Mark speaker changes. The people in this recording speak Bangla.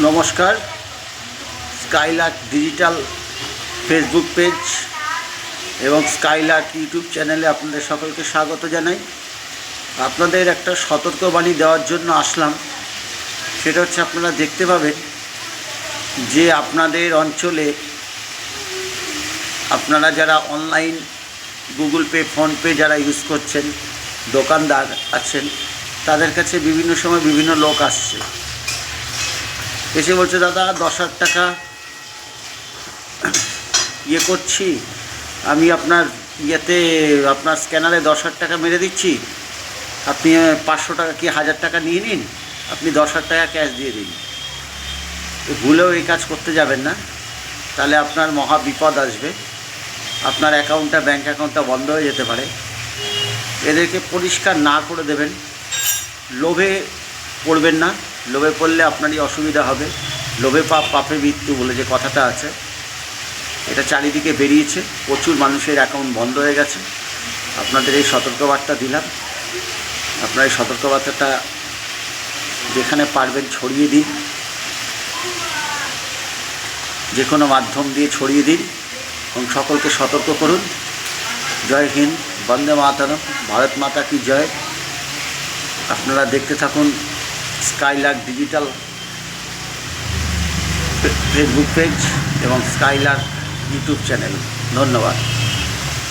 Speaker 1: নমস্কার। স্কাইলার্ক ডিজিটাল ফেসবুক পেজ এবং স্কাইলার্ক ইউটিউব চ্যানেলে আপনাদের সকলকে স্বাগত জানাই। আপনাদের একটা সতর্কবাণী দেওয়ার জন্য আসলাম। সেটা হচ্ছে, আপনারা দেখতে পাবেন যে আপনাদের অঞ্চলে আপনারা যারা অনলাইন গুগল পে, ফোনপে যারা ইউজ করছেন, দোকানদার আছেন, তাদের কাছে বিভিন্ন সময় বিভিন্ন লোক আসছে, এসে বলছে, দাদা 10,000 টাকা ইয়ে করছি, আমি আপনার আপনার স্ক্যানারে 10,000 টাকা মেরে দিচ্ছি, আপনি 500 টাকা কি 1000 টাকা নিয়ে নিন, আপনি 10,000 টাকা ক্যাশ দিয়ে দিন। ভুলেও এই কাজ করতে যাবেন না, তাহলে আপনার মহা বিপদ আসবে। আপনার ব্যাঙ্ক অ্যাকাউন্টটা বন্ধ হয়ে যেতে পারে। এদেরকে পরিষ্কার না করে দেবেন। লোভে পড়বেন না, লোভে পড়লে আপনারই অসুবিধা হবে। লোভে পাপে মৃত্যু বলে যে কথাটা আছে, এটা চারিদিকে বেরিয়েছে। প্রচুর মানুষের অ্যাকাউন্ট বন্ধ হয়ে গেছে। আপনাদের এই সতর্কবার্তা দিলাম। আপনারা এই সতর্কবার্তাটা যেখানে পারবেন ছড়িয়ে দিন, যে কোনো মাধ্যম দিয়ে ছড়িয়ে দিন এবং সকলকে সতর্ক করুন। জয় হিন্দ, বন্দে মাতরম, ভারত মাতা কি জয়। আপনারা দেখতে থাকুন স্কাইলার্ক ডিজিটাল ফেসবুক পেজ এবং স্কাইলার্ক ইউটিউব চ্যানেল। ধন্যবাদ।